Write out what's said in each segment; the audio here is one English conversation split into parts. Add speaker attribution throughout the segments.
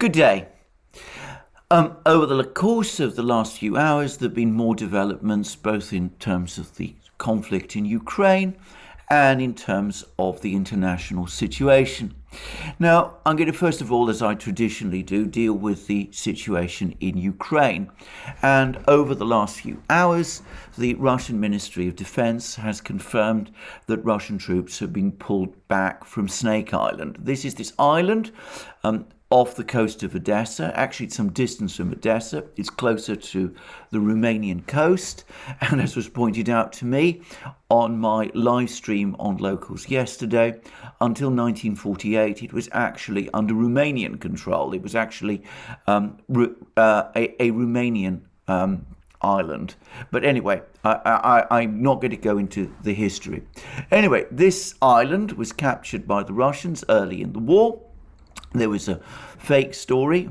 Speaker 1: Good day. Over the course of the last few hours, there have been more developments, both in terms of the conflict in Ukraine and in terms of the international situation. Now, I'm going to first of all, as I traditionally do, deal with the situation in Ukraine. And over the last few hours, the Russian Ministry of Defense has confirmed that Russian troops have been pulled back from Snake Island. This is this island off the coast of Odessa. Actually, it's some distance from Odessa. It's closer to the Romanian coast. And as was pointed out to me on my live stream on Locals yesterday, until 1948, it was actually under Romanian control. It was actually a Romanian island. But anyway, I'm not going to go into the history. Anyway, this island was captured by the Russians early in the war. There was a fake story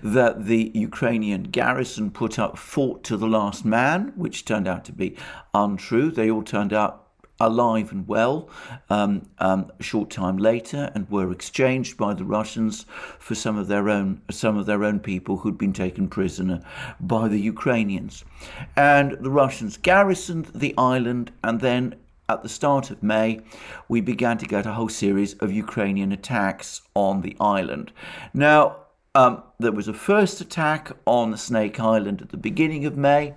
Speaker 1: that the Ukrainian garrison put up fought to the last man, which turned out to be untrue. They all turned out alive and well a short time later, and were exchanged by the Russians for some of their own people who'd been taken prisoner by the Ukrainians. And the Russians garrisoned the island, and then at the start of May, we began to get a whole series of Ukrainian attacks on the island. Now, there was a first attack on Snake Island at the beginning of May,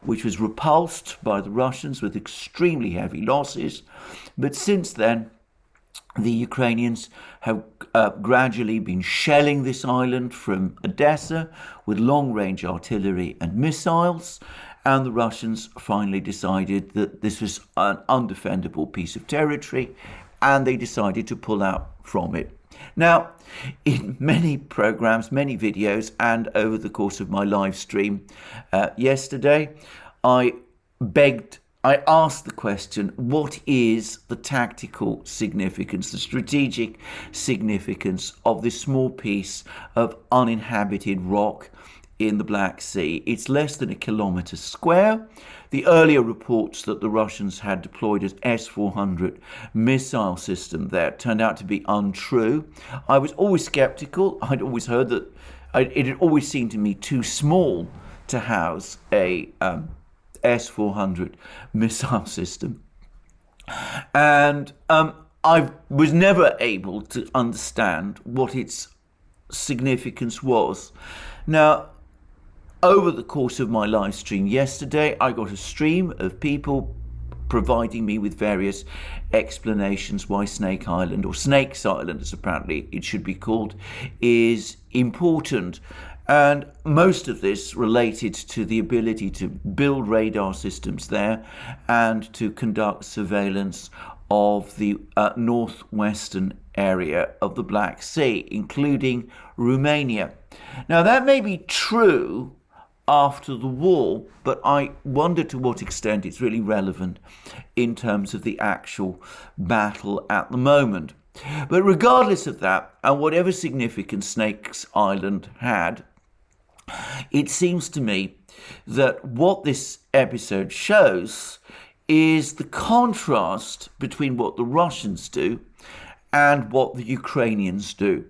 Speaker 1: which was repulsed by the Russians with extremely heavy losses. But since then, the Ukrainians have gradually been shelling this island from Odessa with long-range artillery and missiles. And the Russians finally decided that this was an undefendable piece of territory, and they decided to pull out from it. Now, in many programs, many videos, and over the course of my live stream yesterday, I asked the question, what is the tactical significance, the strategic significance of this small piece of uninhabited rock in the Black Sea? It's less than a kilometre square. The earlier reports that the Russians had deployed an S-400 missile system there turned out to be untrue. I was always sceptical. I'd always heard that it had always seemed to me too small to house a S-400 missile system. And I was never able to understand what its significance was. Now, over the course of my live stream yesterday, I got a stream of people providing me with various explanations why Snake Island, or Snakes Island as apparently it should be called, is important. And most of this related to the ability to build radar systems there and to conduct surveillance of the northwestern area of the Black Sea, including Romania. Now, that may be true after the war, but I wonder to what extent it's really relevant in terms of the actual battle at the moment. But regardless of that, and whatever significance Snakes Island had, it seems to me that what this episode shows is the contrast between what the Russians do and what the Ukrainians do.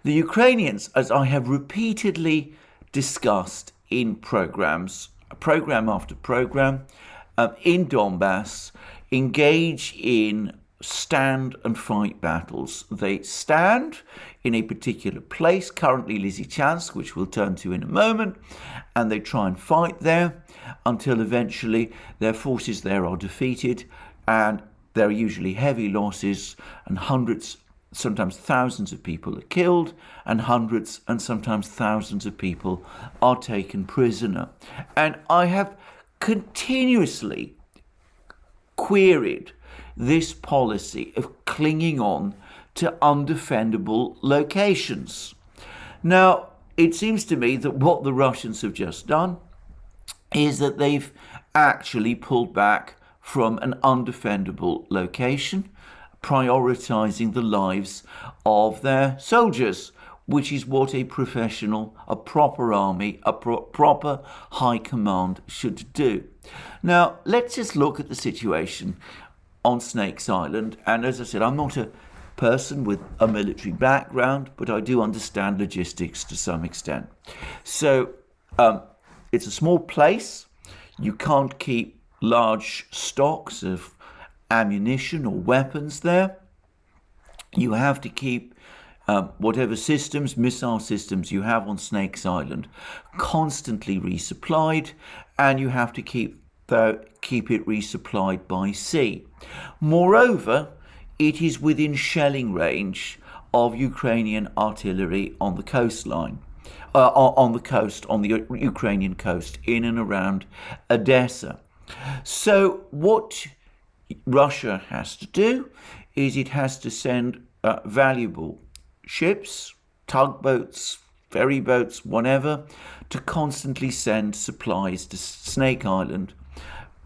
Speaker 1: The Ukrainians, as I have repeatedly discussed in program after program, in Donbass, engage in stand and fight battles. They stand in a particular place, currently Lysychansk, which we'll turn to in a moment, and they try and fight there until eventually their forces there are defeated, and there are usually heavy losses, and hundreds, sometimes thousands of people are killed, and hundreds and sometimes thousands of people are taken prisoner. And I have continuously queried this policy of clinging on to undefendable locations. Now, it seems to me that what the Russians have just done is that they've actually pulled back from an undefendable location, prioritizing the lives of their soldiers, which is what a professional, a proper army, a proper high command should do. Now, let's just look at the situation on Snakes Island. And as I said, I'm not a person with a military background, but I do understand logistics to some extent. So it's a small place. You can't keep large stocks of ammunition or weapons there. You have to keep whatever systems, missile systems you have on Snakes Island constantly resupplied, and you have to keep it resupplied by sea. Moreover, it is within shelling range of Ukrainian artillery on the coastline, on the Ukrainian coast, in and around Odessa. So what Russia has to do is it has to send valuable ships, tugboats, ferry boats, whatever, to constantly send supplies to Snake Island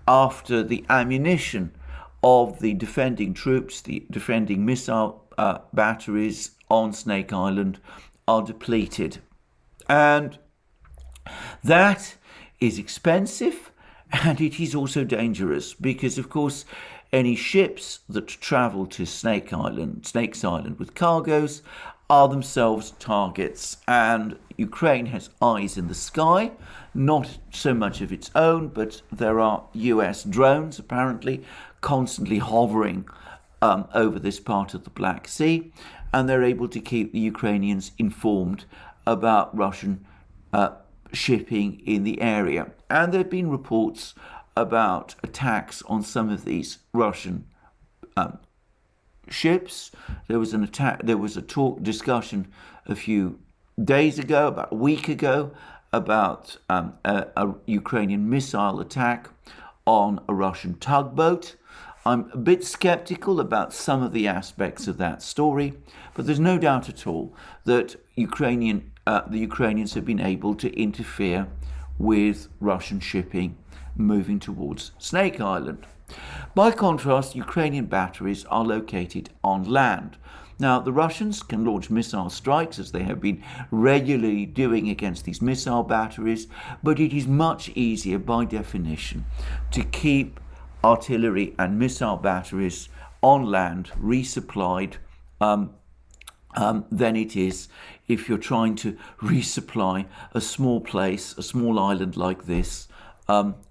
Speaker 1: after the ammunition of the defending troops, the defending missile batteries on Snake Island are depleted. And that is expensive, and it is also dangerous because, of course, any ships that travel to Snakes Island with cargoes are themselves targets, and Ukraine has eyes in the sky, not so much of its own, but there are US drones apparently constantly hovering over this part of the Black Sea, and they're able to keep the Ukrainians informed about Russian shipping in the area. And there have been reports about attacks on some of these Russian ships. There was a discussion a few days ago, about a week ago, about a Ukrainian missile attack on a Russian tugboat. I'm a bit skeptical about some of the aspects of that story, but there's no doubt at all that the Ukrainians have been able to interfere with Russian shipping moving towards Snake Island. By contrast, Ukrainian batteries are located on land. Now, the Russians can launch missile strikes, as they have been regularly doing against these missile batteries, but it is much easier by definition to keep artillery and missile batteries on land resupplied than it is if you're trying to resupply a small place, a small island like this,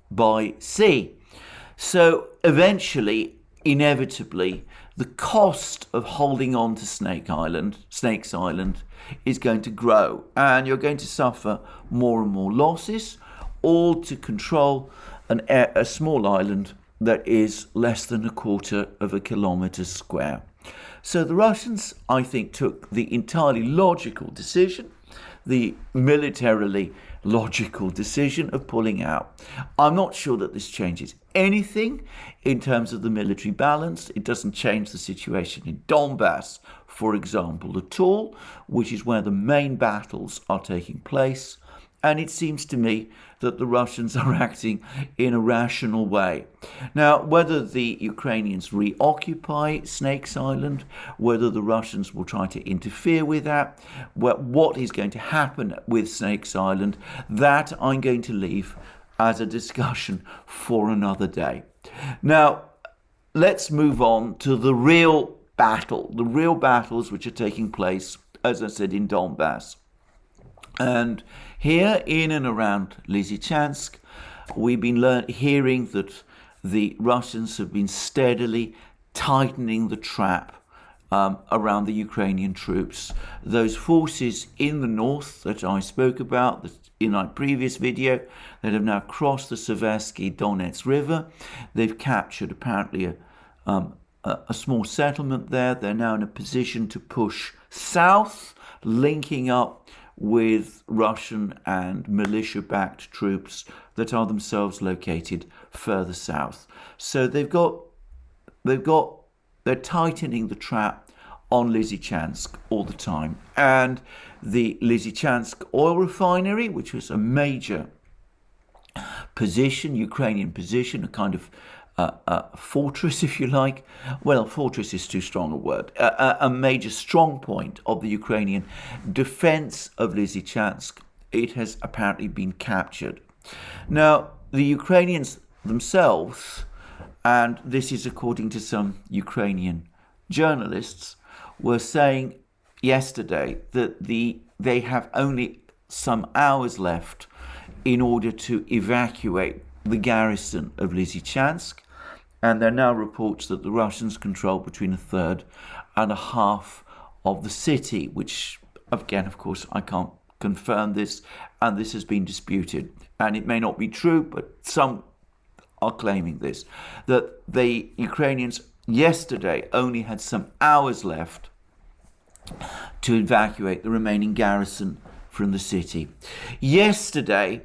Speaker 1: by sea. So eventually, inevitably, the cost of holding on to Snakes Island, is going to grow, and you're going to suffer more and more losses, all to control a small island that is less than 1/4 of a kilometre square. So the Russians, I think, took the entirely logical decision, the militarily logical decision of pulling out. I'm not sure that this changes anything in terms of the military balance. It doesn't change the situation in Donbass, for example, at all, which is where the main battles are taking place. And it seems to me that the Russians are acting in a rational way. Now, whether the Ukrainians reoccupy Snakes Island, whether the Russians will try to interfere with that, what is going to happen with Snakes Island, that I'm going to leave as a discussion for another day. Now, let's move on to the real battles which are taking place, as I said, in Donbass. And here in and around Lysychansk, we've been hearing that the Russians have been steadily tightening the trap around the Ukrainian troops. Those forces in the north that I spoke about in my previous video that have now crossed the Seversky Donets River, they've captured apparently a small settlement there. They're now in a position to push south, linking up with Russian and militia-backed troops that are themselves located further south. So they're tightening the trap on Lysychansk all the time. And the Lysychansk oil refinery, which was a major position, Ukrainian position, a kind of fortress, if you like. Well, fortress is too strong a word. A major strong point of the Ukrainian defense of Lysychansk. It has apparently been captured. Now, the Ukrainians themselves, and this is according to some Ukrainian journalists, were saying yesterday that they have only some hours left in order to evacuate the garrison of Lysychansk, and there are now reports that the Russians control between a third and a half of the city, which, again, of course, I can't confirm this, and this has been disputed. And it may not be true, but some are claiming this, that the Ukrainians yesterday only had some hours left to evacuate the remaining garrison from the city. Yesterday,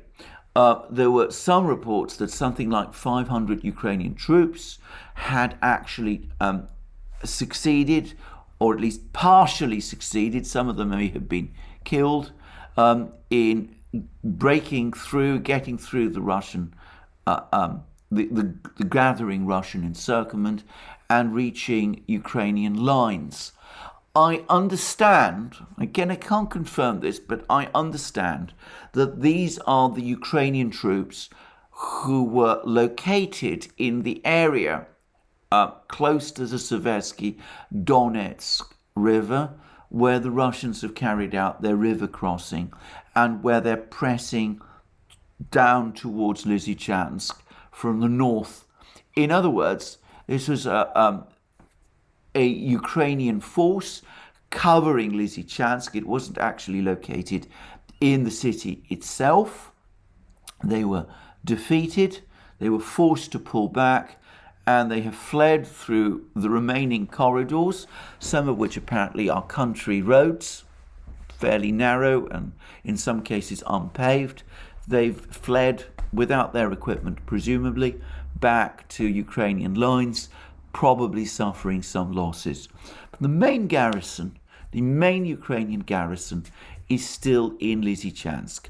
Speaker 1: there were some reports that something like 500 Ukrainian troops had actually succeeded, or at least partially succeeded, some of them may have been killed, in breaking through, getting through the Russian, the gathering Russian encirclement and reaching Ukrainian lines. I understand, again, I can't confirm this, but I understand that these are the Ukrainian troops who were located in the area close to the Seversky Donetsk River, where the Russians have carried out their river crossing and where they're pressing down towards Lysychansk from the north. In other words, this was a Ukrainian force covering Lysychansk. It wasn't actually located in the city itself. They were defeated, they were forced to pull back, and they have fled through the remaining corridors, some of which apparently are country roads, fairly narrow and in some cases unpaved. They've fled without their equipment, presumably, back to Ukrainian lines, probably suffering some losses. But the main garrison, the main Ukrainian garrison, is still in Lysychansk.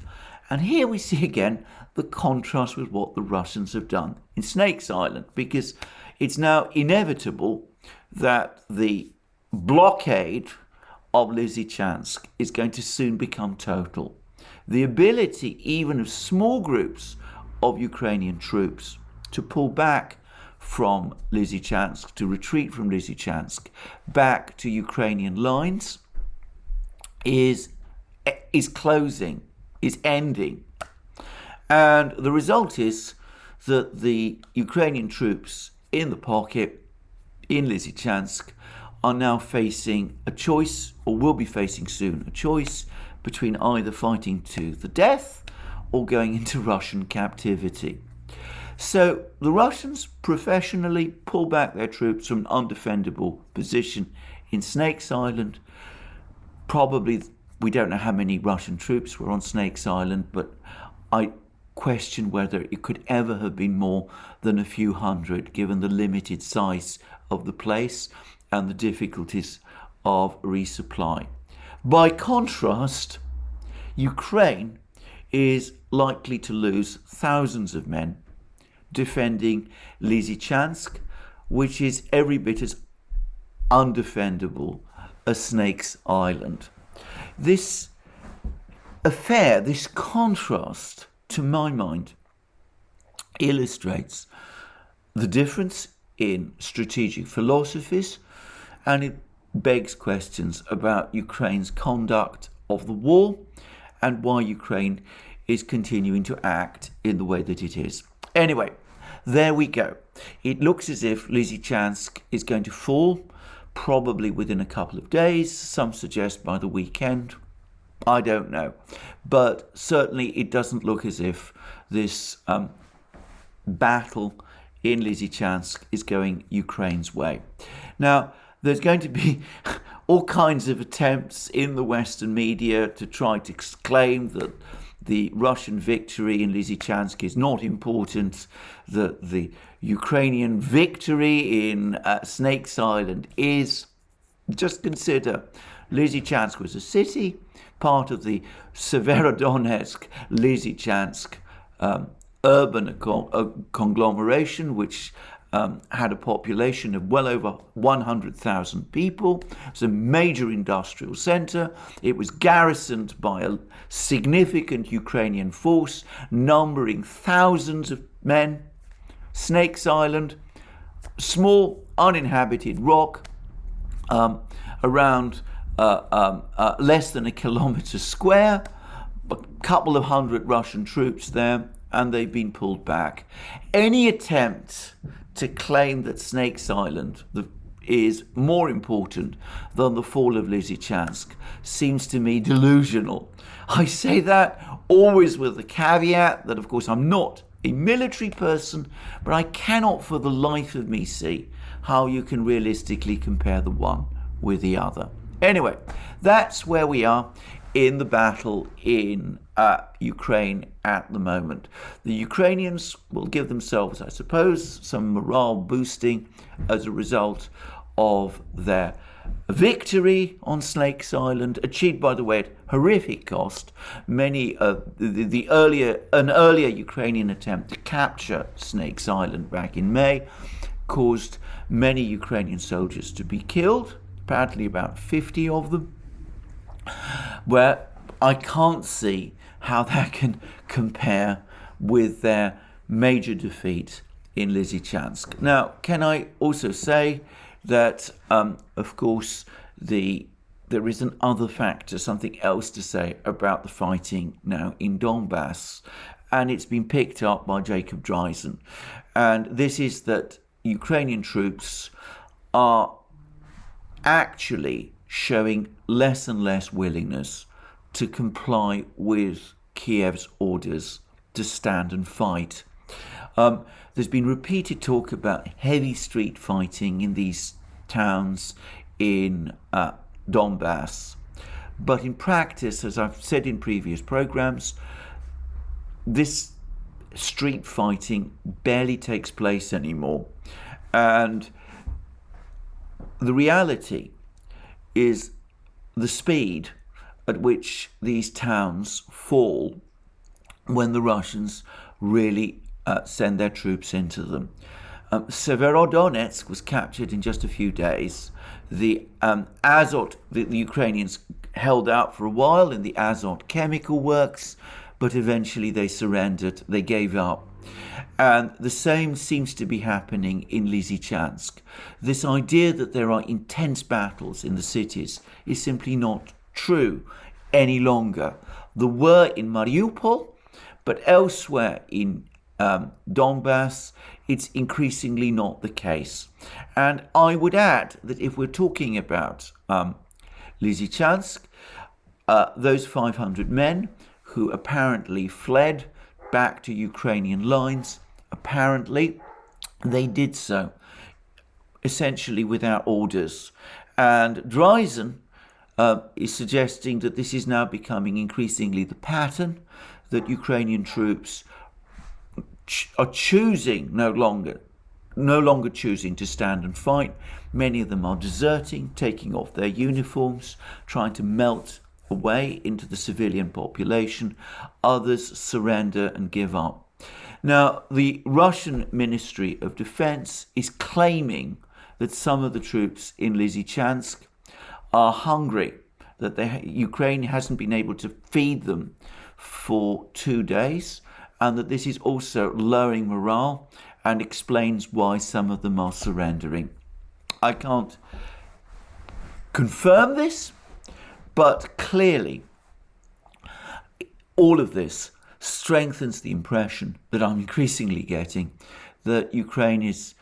Speaker 1: And here we see again the contrast with what the Russians have done in Snakes Island, because it's now inevitable that the blockade of Lysychansk is going to soon become total. The ability even of small groups of Ukrainian troops to pull back from Lysychansk, to retreat from Lysychansk back to Ukrainian lines is closing, is ending. And the result is that the Ukrainian troops in the pocket in Lysychansk are now facing a choice, or will be facing soon, a choice between either fighting to the death or going into Russian captivity. So the Russians professionally pull back their troops from an undefendable position in Snakes Island. Probably, we don't know how many Russian troops were on Snakes Island, but I question whether it could ever have been more than a few hundred, given the limited size of the place and the difficulties of resupply. By contrast, Ukraine is likely to lose thousands of men defending Lysychansk, which is every bit as undefendable as Snakes Island. This affair, this contrast, to my mind, illustrates the difference in strategic philosophies, and it begs questions about Ukraine's conduct of the war and why Ukraine is continuing to act in the way that it is. Anyway, there we go. It looks as if Lysychansk is going to fall, probably within a couple of days. Some suggest by the weekend. I don't know. But certainly it doesn't look as if this battle in Lysychansk is going Ukraine's way. Now, there's going to be all kinds of attempts in the Western media to try to claim that the Russian victory in Lysychansk is not important, that the Ukrainian victory in Snakes Island is. Just consider, Lysychansk was a city, part of the Severodonetsk Lysychansk urban conglomeration, which had a population of well over 100,000 people. It was a major industrial center. It was garrisoned by a significant Ukrainian force, numbering thousands of men. Snakes Island, small uninhabited rock, around less than a kilometre square, a couple of hundred Russian troops there, and they've been pulled back. Any attempt to claim that Snakes Island is more important than the fall of Lysychansk seems to me delusional. I say that always with the caveat that, of course, I'm not a military person, but I cannot for the life of me see how you can realistically compare the one with the other. Anyway, that's where we are in the battle in Ukraine at the moment. The Ukrainians will give themselves, I suppose, some morale boosting as a result of their victory on Snakes Island, achieved, by the way, at horrific cost. Many an earlier Ukrainian attempt to capture Snakes Island back in May caused many Ukrainian soldiers to be killed, apparently about 50 of them, where I can't see how that can compare with their major defeat in Lysychansk. Now, can I also say that, of course, there is an other factor, something else to say about the fighting now in Donbass, and it's been picked up by Jacob Duran. And this is that Ukrainian troops are actually showing less and less willingness to comply with Kiev's orders to stand and fight. There's been repeated talk about heavy street fighting in these towns in Donbass. But in practice, as I've said in previous programs, this street fighting barely takes place anymore. And the reality is the speed at which these towns fall when the Russians really send their troops into them. Severodonetsk was captured in just a few days. The Azot, the Ukrainians held out for a while in the Azot chemical works, but eventually they surrendered, they gave up. And the same seems to be happening in Lysychansk. This idea that there are intense battles in the cities is simply not true any longer. There were in Mariupol, but elsewhere in Donbass, it's increasingly not the case. And I would add that if we're talking about Lysychansk, those 500 men who apparently fled back to Ukrainian lines, apparently they did so essentially without orders. And Duran is suggesting that this is now becoming increasingly the pattern, that Ukrainian troops are choosing no longer choosing to stand and fight. Many of them are deserting, taking off their uniforms, trying to melt away into the civilian population. Others surrender and give up. Now, the Russian Ministry of Defense is claiming that some of the troops in Lysychansk are hungry, that Ukraine hasn't been able to feed them for 2 days, and that this is also lowering morale and explains why some of them are surrendering. I can't confirm this, but clearly all of this strengthens the impression that I'm increasingly getting that Ukraine is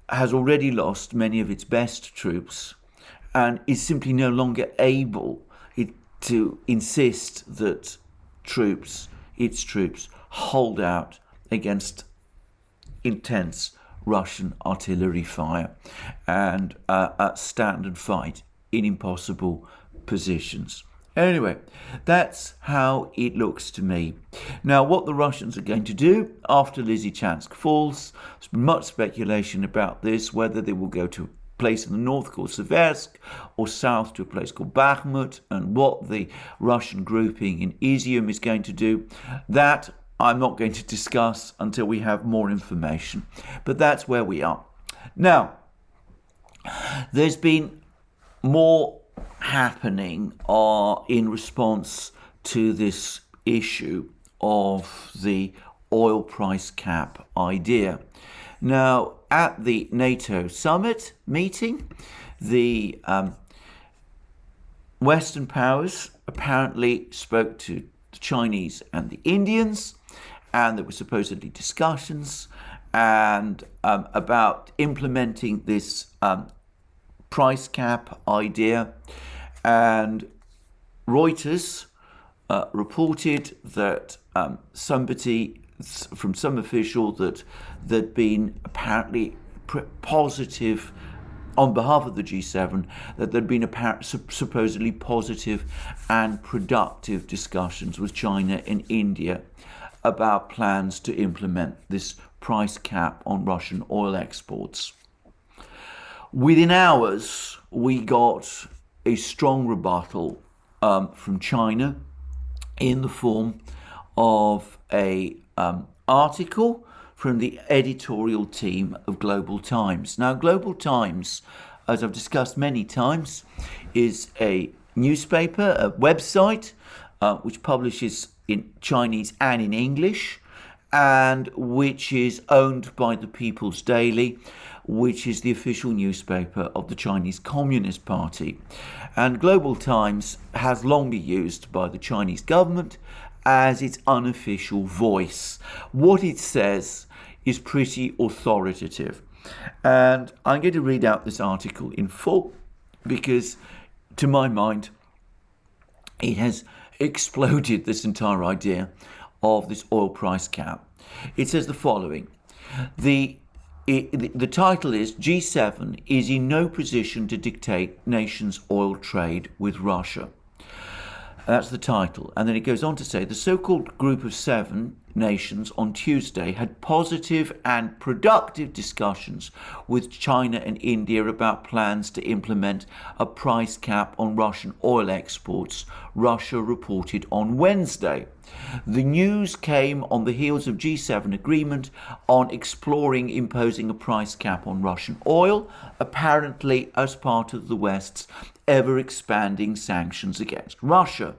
Speaker 1: has already lost many of its best troops and is simply no longer able to insist that its troops hold out against intense Russian artillery fire and stand and fight in impossible positions. Anyway, that's how it looks to me. Now, what the Russians are going to do after Lysychansk falls, there's much speculation about this, whether they will go to a place in the north called Seversk or south to a place called Bakhmut, and what the Russian grouping in ETHEREUM is going to do. That I'm not going to discuss until we have more information. But that's where we are. Now, there's been more happening in response to this issue of the oil price cap idea. Now, at the NATO summit meeting, the Western powers apparently spoke to the Chinese and the Indians, and there were supposedly discussions and about implementing this price cap idea. And Reuters reported that somebody from some official that there'd been apparently positive on behalf of the G7, that there'd been supposedly positive and productive discussions with China and India about plans to implement this price cap on Russian oil exports. Within hours, we got a strong rebuttal from China in the form of a article from the editorial team of Global Times. Now, Global Times, as I've discussed many times, is a newspaper, a website, which publishes in Chinese and in English, and which is owned by the People's Daily, which is the official newspaper of the Chinese Communist Party. And Global Times has long been used by the Chinese government as its unofficial voice. What it says is pretty authoritative. And I'm going to read out this article in full because, to my mind, it has exploded this entire idea of this oil price cap. It says the following. The title is G7 is in no position to dictate nations' oil trade with Russia. That's the title. And then it goes on to say the so-called Group of 7 nations on Tuesday had positive and productive discussions with China and India about plans to implement a price cap on Russian oil exports, Russia reported on Wednesday. The news came on the heels of G7 agreement on exploring imposing a price cap on Russian oil, apparently as part of the West's ever-expanding sanctions against Russia.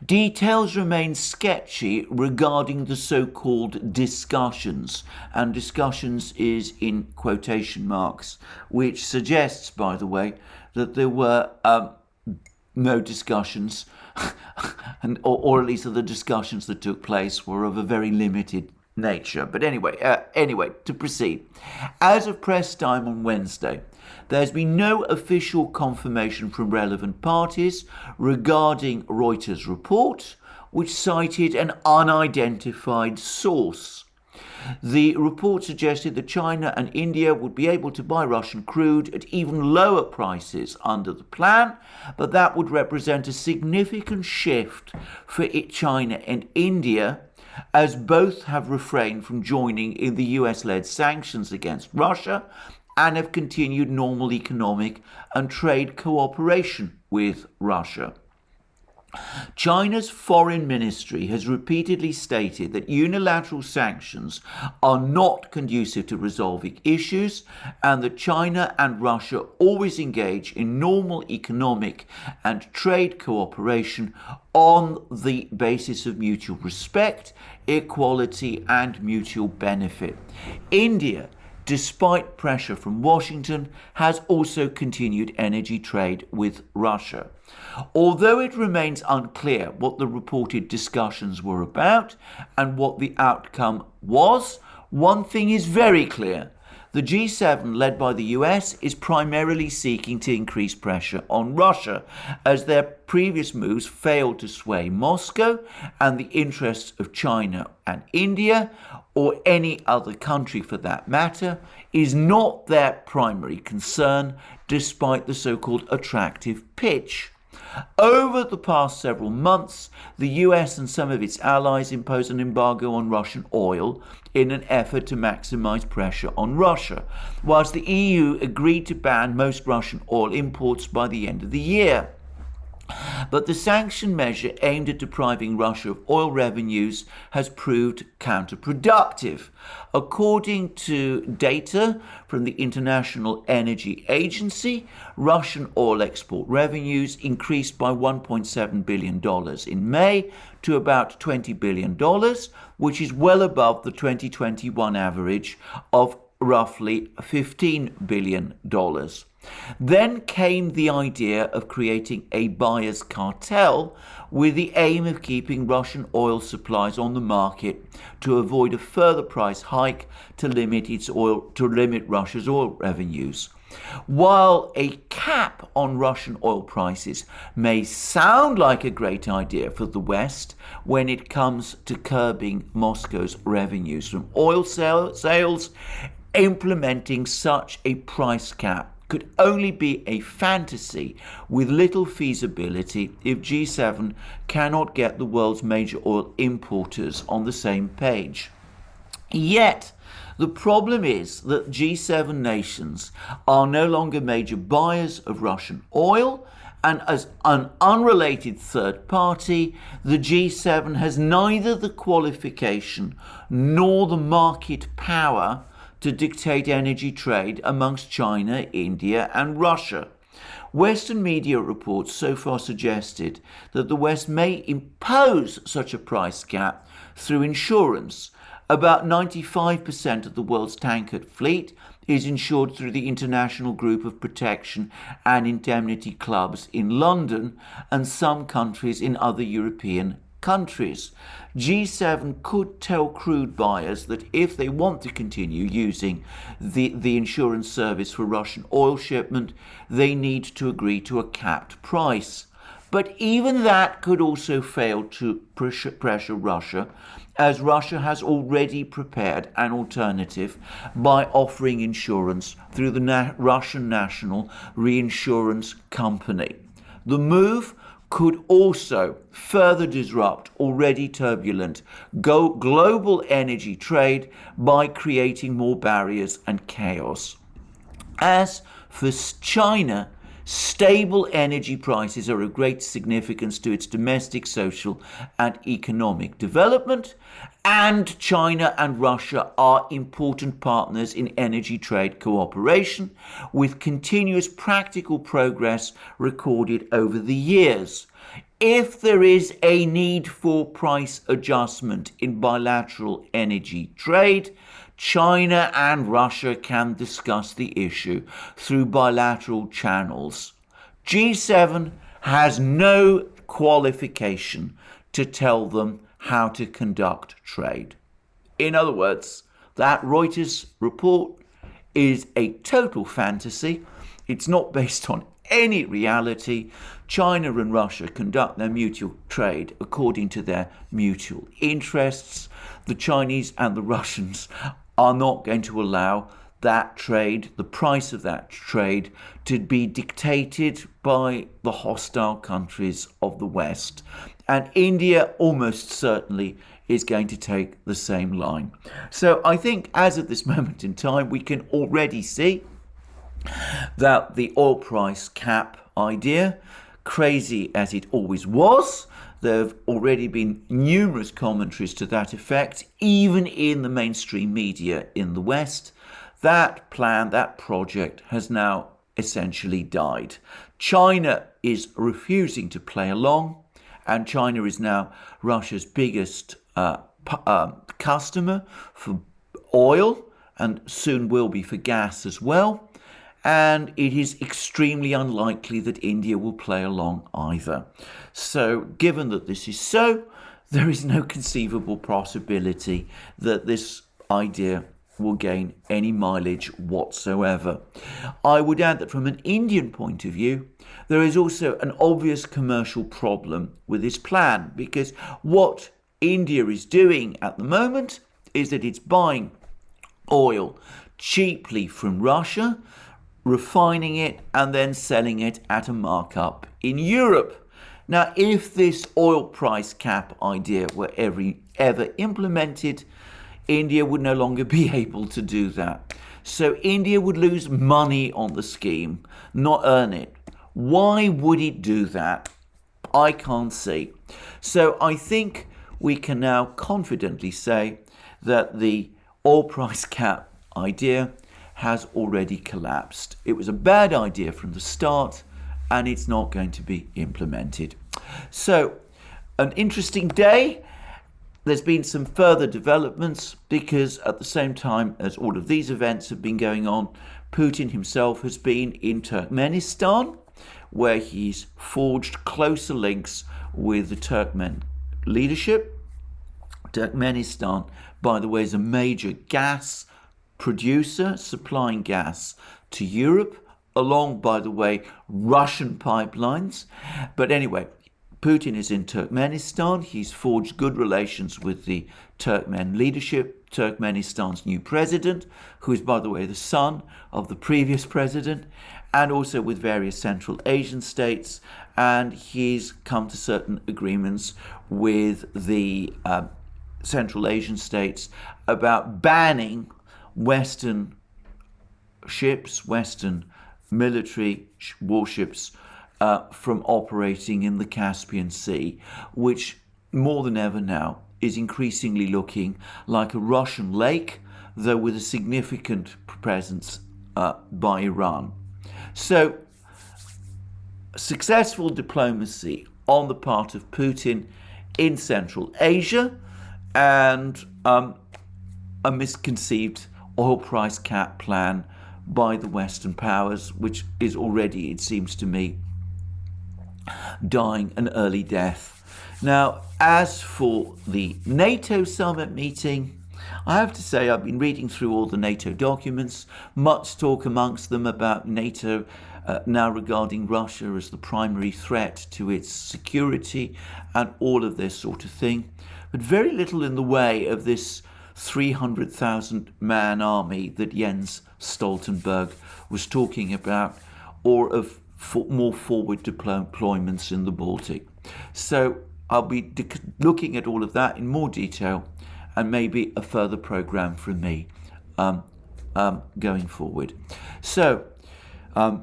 Speaker 1: Details remain sketchy regarding the so-called discussions, and discussions is in quotation marks, which suggests, by the way, that there were no discussions, or at least that the discussions that took place were of a very limited nature. But anyway, to proceed. As of press time on Wednesday, there's been no official confirmation from relevant parties regarding Reuters' report, which cited an unidentified source. The report suggested that China and India would be able to buy Russian crude at even lower prices under the plan, but that would represent a significant shift for China and India, as both have refrained from joining in the US-led sanctions against Russia and have continued normal economic and trade cooperation with Russia. China's foreign ministry has repeatedly stated that unilateral sanctions are not conducive to resolving issues, and that China and Russia always engage in normal economic and trade cooperation on the basis of mutual respect, equality, and mutual benefit. India, despite pressure from Washington, has also continued energy trade with Russia. Although it remains unclear what the reported discussions were about and what the outcome was, one thing is very clear. The G7, led by the US, is primarily seeking to increase pressure on Russia, as their previous moves failed to sway Moscow, and the interests of China and India, or any other country for that matter, is not their primary concern, despite the so-called attractive pitch. Over the past several months, the US and some of its allies imposed an embargo on Russian oil in an effort to maximize pressure on Russia, whilst the EU agreed to ban most Russian oil imports by the end of the year. But the sanction measure aimed at depriving Russia of oil revenues has proved counterproductive. According to data from the International Energy Agency, Russian oil export revenues increased by $1.7 billion in May to about $20 billion, which is well above the 2021 average of roughly $15 billion. Then came the idea of creating a buyer's cartel with the aim of keeping Russian oil supplies on the market to avoid a further price hike to limit Russia's oil revenues. While a cap on Russian oil prices may sound like a great idea for the West when it comes to curbing Moscow's revenues from oil sales, implementing such a price cap could only be a fantasy with little feasibility if G7 cannot get the world's major oil importers on the same page. Yet, the problem is that G7 nations are no longer major buyers of Russian oil, and as an unrelated third party, the G7 has neither the qualification nor the market power to dictate energy trade amongst China, India, and Russia. Western media reports so far suggested that the West may impose such a price cap through insurance. About 95% of the world's tanker fleet is insured through the International Group of Protection and Indemnity Clubs in London and some countries in other European countries. G7 could tell crude buyers that if they want to continue using the insurance service for Russian oil shipment, they need to agree to a capped price. But even that could also fail to pressure Russia, as Russia has already prepared an alternative by offering insurance through the Russian National Reinsurance Company. The move could also further disrupt already turbulent global energy trade by creating more barriers and chaos. As for China, stable energy prices are of great significance to its domestic, social, and economic development, and China and Russia are important partners in energy trade cooperation, with continuous practical progress recorded over the years. If there is a need for price adjustment in bilateral energy trade, China and Russia can discuss the issue through bilateral channels. G7 has no qualification to tell them how to conduct trade. In other words, that Reuters report is a total fantasy. It's not based on any reality. China and Russia conduct their mutual trade according to their mutual interests. The Chinese and the Russians are not going to allow that trade, the price of that trade, to be dictated by the hostile countries of the West. And India almost certainly is going to take the same line. So I think as of this moment in time, we can already see that the oil price cap idea, crazy as it always was, there have already been numerous commentaries to that effect, even in the mainstream media in the West. That plan, that project has now essentially died. China is refusing to play along, and China is now Russia's biggest customer for oil, and soon will be for gas as well. And it is extremely unlikely that India will play along either. So given that this is so, there is no conceivable possibility that this idea will gain any mileage whatsoever. I would add that from an Indian point of view, there is also an obvious commercial problem with this plan, because what India is doing at the moment is that it's buying oil cheaply from Russia, refining it, and then selling it at a markup in Europe. Now, if this oil price cap idea were ever implemented, India would no longer be able to do that. So India would lose money on the scheme, not earn it. Why would it do that? I can't see. So I think we can now confidently say that the oil price cap idea has already collapsed. It was a bad idea from the start, and it's not going to be implemented. So, an interesting day. There's been some further developments because at the same time as all of these events have been going on, Putin himself has been in Turkmenistan, where he's forged closer links with the Turkmen leadership. Turkmenistan, by the way, is a major gas producer, supplying gas to Europe, along, by the way, Russian pipelines. But anyway, Putin is in Turkmenistan. He's forged good relations with the Turkmen leadership, Turkmenistan's new president, who is, by the way, the son of the previous president, and also with various Central Asian states. And he's come to certain agreements with the Central Asian states about banning Western ships, Western military warships from operating in the Caspian Sea, which more than ever now is increasingly looking like a Russian lake, though with a significant presence by Iran. So, successful diplomacy on the part of Putin in Central Asia, and a misconceived oil price cap plan by the Western powers, which is already, it seems to me, dying an early death. Now, as for the NATO summit meeting, I have to say I've been reading through all the NATO documents, much talk amongst them about NATO now regarding Russia as the primary threat to its security and all of this sort of thing, but very little in the way of this 300,000 man army that Jens Stoltenberg was talking about, or of more forward deployments in the Baltic. So I'll be looking at all of that in more detail, and maybe a further program from me going forward. So to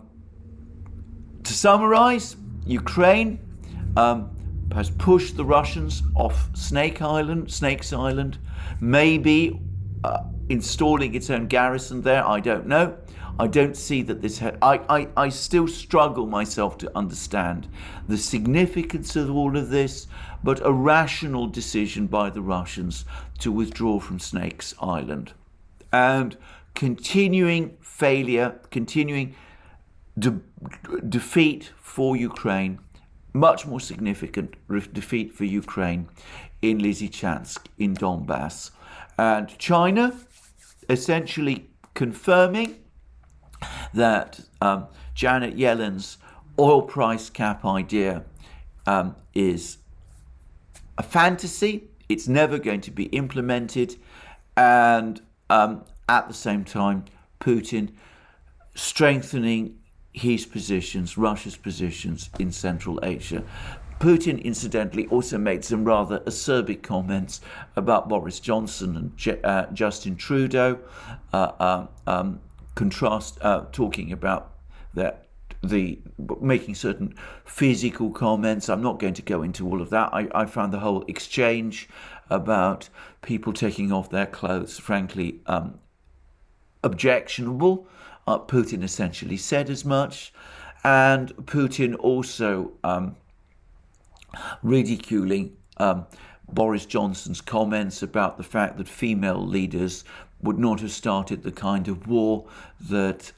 Speaker 1: summarize, Ukraine has pushed the Russians off Snakes Island, maybe installing its own garrison there. I don't know. I don't see that this... I still struggle myself to understand the significance of all of this, but a rational decision by the Russians to withdraw from Snakes Island. And continuing failure, continuing defeat for Ukraine, much more significant defeat for Ukraine in Lysychansk, in Donbass. And China essentially confirming that Janet Yellen's oil price cap idea is a fantasy. It's never going to be implemented. And at the same time, Putin strengthening his positions, Russia's positions in Central Asia. Putin, incidentally, also made some rather acerbic comments about Boris Johnson and Justin Trudeau, talking about that, making certain physical comments. I'm not going to go into all of that. I found the whole exchange about people taking off their clothes, frankly, objectionable. Putin essentially said as much, and Putin also ridiculing Boris Johnson's comments about the fact that female leaders would not have started the kind of war that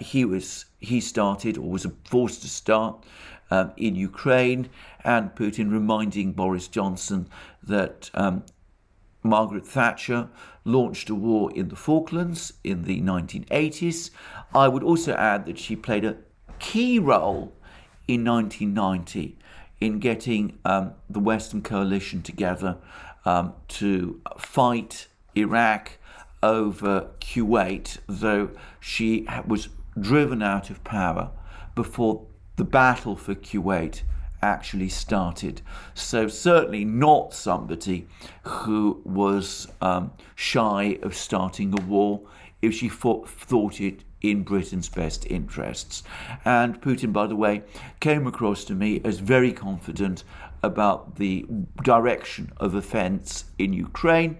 Speaker 1: he started or was forced to start in Ukraine, and Putin reminding Boris Johnson that Margaret Thatcher launched a war in the Falklands in the 1980s. I would also add that she played a key role in 1990 in getting the Western coalition together to fight Iraq over Kuwait, though she was driven out of power before the battle for Kuwait actually started. So certainly not somebody who was shy of starting a war if she thought it in Britain's best interests. And Putin, by the way, came across to me as very confident about the direction of offence in Ukraine,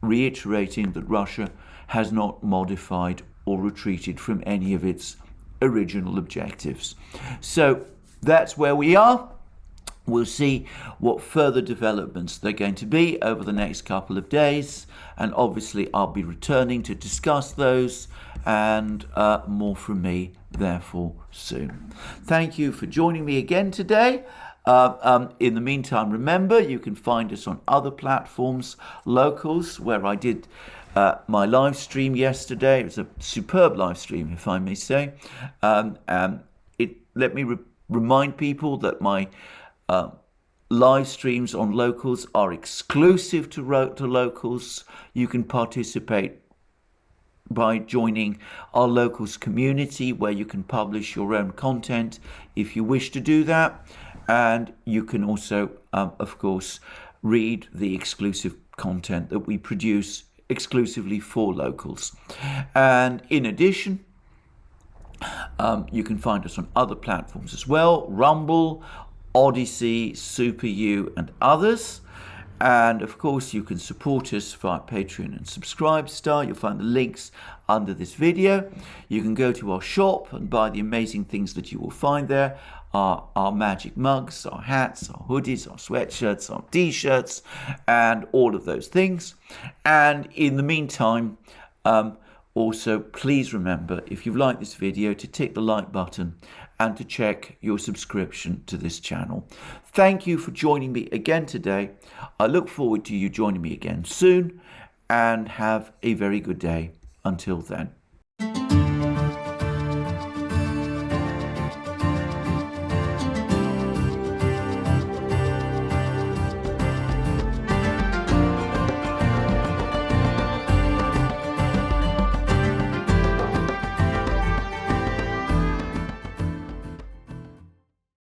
Speaker 1: reiterating that Russia has not modified or retreated from any of its original objectives. So that's where we are. We'll see what further developments they're going to be over the next couple of days, and obviously I'll be returning to discuss those, and more from me therefore soon. Thank you for joining me again today. In the meantime, remember, you can find us on other platforms, Locals, where I did my live stream yesterday. It was a superb live stream, if I may say. Let me remind people that my live streams on Locals are exclusive to Locals. You can participate by joining our Locals community, where you can publish your own content if you wish to do that. And you can also, of course, read the exclusive content that we produce exclusively for Locals. And in addition, you can find us on other platforms as well: Rumble, ODYSEE, SuperU, and others. And of course, you can support us via Patreon and Subscribestar. You'll find the links under this video. You can go to our shop and buy the amazing things that you will find there: our magic mugs, our hats, our hoodies, our sweatshirts, our t-shirts, and all of those things. And in the meantime, also, please remember, if you've liked this video, to tick the like button and to check your subscription to this channel. Thank you for joining me again today. I look forward to you joining me again soon, and have a very good day until then.